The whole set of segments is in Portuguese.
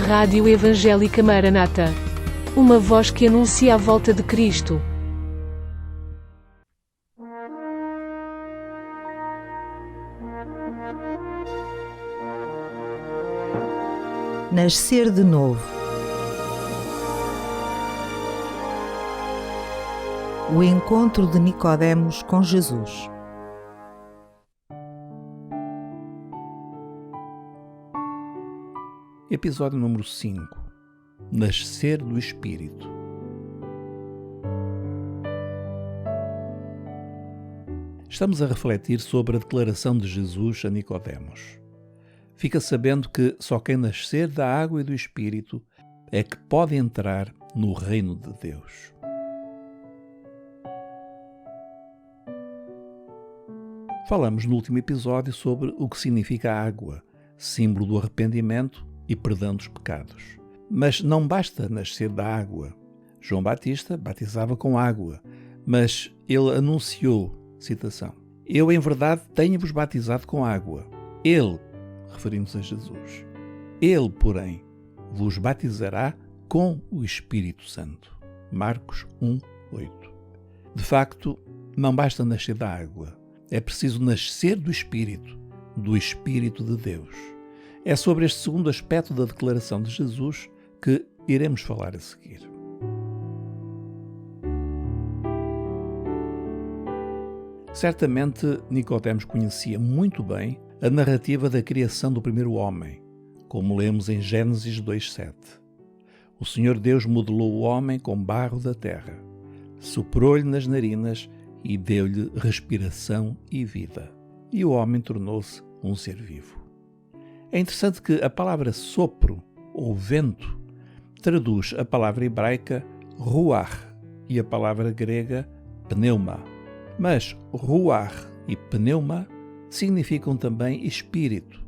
Rádio Evangélica Maranata. Uma voz que anuncia a volta de Cristo. Nascer de novo. O encontro de Nicodemos com Jesus. Episódio número 5. Nascer do Espírito. Estamos a refletir sobre a declaração de Jesus a Nicodemos. Fica sabendo que só quem nascer da água e do Espírito é que pode entrar no reino de Deus. Falamos no último episódio sobre o que significa a água, símbolo do arrependimento e perdão dos pecados. Mas não basta nascer da água. João Batista batizava com água, mas ele anunciou, citação, "Eu em verdade tenho-vos batizado com água." Ele, referindo-se a Jesus, ele, porém, vos batizará com o Espírito Santo. Marcos 1:8. De facto, não basta nascer da água. É preciso nascer do Espírito de Deus. É sobre este segundo aspecto da declaração de Jesus que iremos falar a seguir. Certamente, Nicodemos conhecia muito bem a narrativa da criação do primeiro homem, como lemos em Gênesis 2:7. O Senhor Deus modelou o homem com barro da terra, soprou-lhe nas narinas e deu-lhe respiração e vida. E o homem tornou-se um ser vivo. É interessante que a palavra sopro, ou vento, traduz a palavra hebraica ruach e a palavra grega pneuma. Mas ruach e pneuma significam também espírito.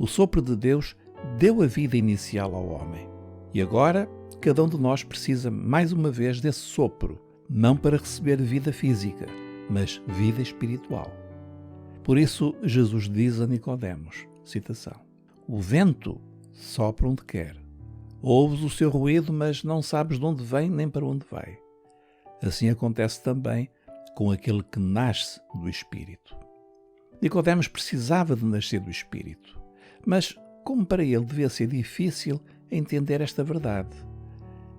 O sopro de Deus deu a vida inicial ao homem. E agora, cada um de nós precisa mais uma vez desse sopro, não para receber vida física, mas vida espiritual. Por isso, Jesus diz a Nicodemos, citação, "O vento sopra onde quer. Ouves o seu ruído, mas não sabes de onde vem nem para onde vai." Assim acontece também com aquele que nasce do Espírito. Nicodemos precisava de nascer do Espírito, mas como para ele devia ser difícil entender esta verdade.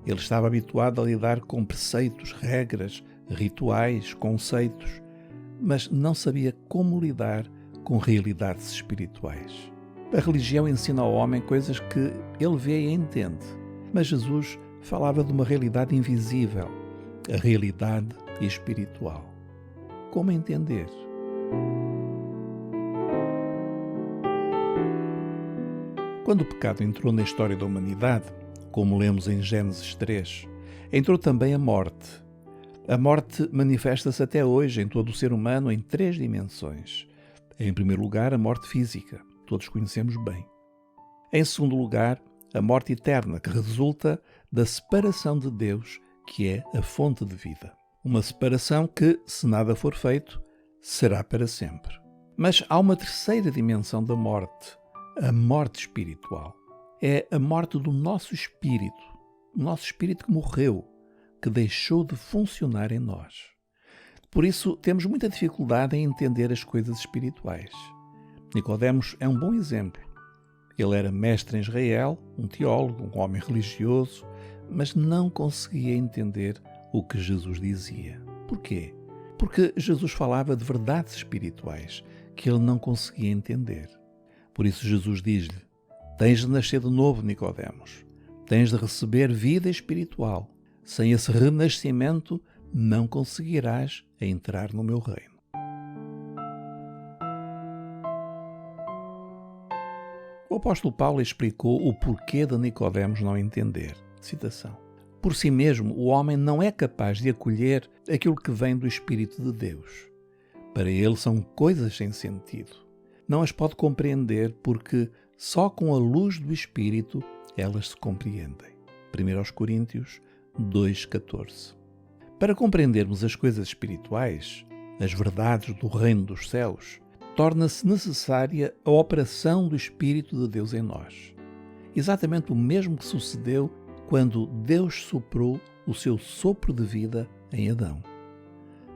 Ele estava habituado a lidar com preceitos, regras, rituais, conceitos, mas não sabia como lidar com realidades espirituais. A religião ensina ao homem coisas que ele vê e entende, mas Jesus falava de uma realidade invisível, a realidade espiritual. Como entender? Quando o pecado entrou na história da humanidade, como lemos em Gênesis 3, entrou também a morte. A morte manifesta-se até hoje em todo o ser humano em 3 dimensões. Em primeiro lugar, a morte física, todos conhecemos bem. Em segundo lugar, a morte eterna, que resulta da separação de Deus, que é a fonte de vida. Uma separação que, se nada for feito, será para sempre. Mas há uma terceira dimensão da morte, a morte espiritual. É a morte do nosso espírito, o nosso espírito que morreu, que deixou de funcionar em nós. Por isso, temos muita dificuldade em entender as coisas espirituais. Nicodemos é um bom exemplo. Ele era mestre em Israel, um teólogo, um homem religioso, mas não conseguia entender o que Jesus dizia. Porquê? Porque Jesus falava de verdades espirituais que ele não conseguia entender. Por isso Jesus diz-lhe, "Tens de nascer de novo, Nicodemos. Tens de receber vida espiritual. Sem esse renascimento, não conseguirás entrar no meu reino." O apóstolo Paulo explicou o porquê de Nicodemos não entender. Citação, "Por si mesmo, o homem não é capaz de acolher aquilo que vem do Espírito de Deus. Para ele são coisas sem sentido. Não as pode compreender porque só com a luz do Espírito elas se compreendem." 1 Coríntios 2:14. Para compreendermos as coisas espirituais, as verdades do reino dos céus, torna-se necessária a operação do Espírito de Deus em nós. exatamente o mesmo que sucedeu quando Deus soprou o seu sopro de vida em Adão.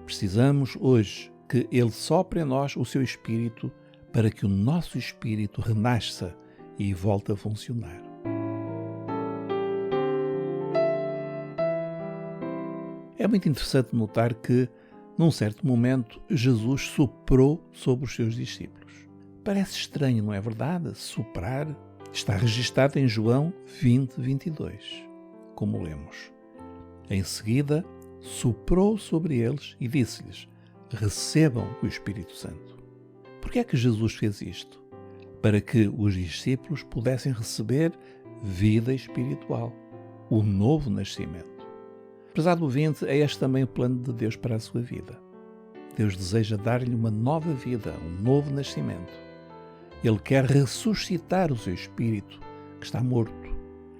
Precisamos hoje que Ele sopre em nós o seu Espírito para que o nosso espírito renasça e volte a funcionar. É muito interessante notar que, num certo momento, Jesus soprou sobre os seus discípulos. Parece estranho, não é verdade? Soprar está registado em João 20, 22, como lemos. Em seguida, soprou sobre eles e disse-lhes: recebam o Espírito Santo. Por que é que Jesus fez isto? Para que os discípulos pudessem receber vida espiritual, o novo nascimento. Prezado ouvinte, é este também o plano de Deus para a sua vida. Deus deseja dar-lhe uma nova vida, um novo nascimento. Ele quer ressuscitar o seu espírito, que está morto,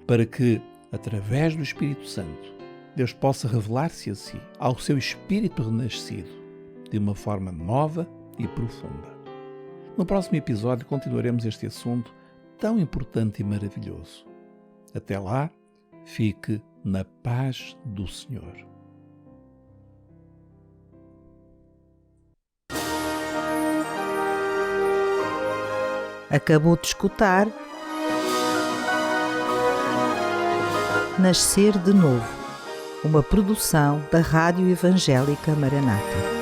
para que, através do Espírito Santo, Deus possa revelar-se a si, ao seu espírito renascido, de uma forma nova e profunda. No próximo episódio continuaremos este assunto tão importante e maravilhoso. Até lá, fique na paz do Senhor. Acabou de escutar Nascer de Novo, uma produção da Rádio Evangélica Maranata.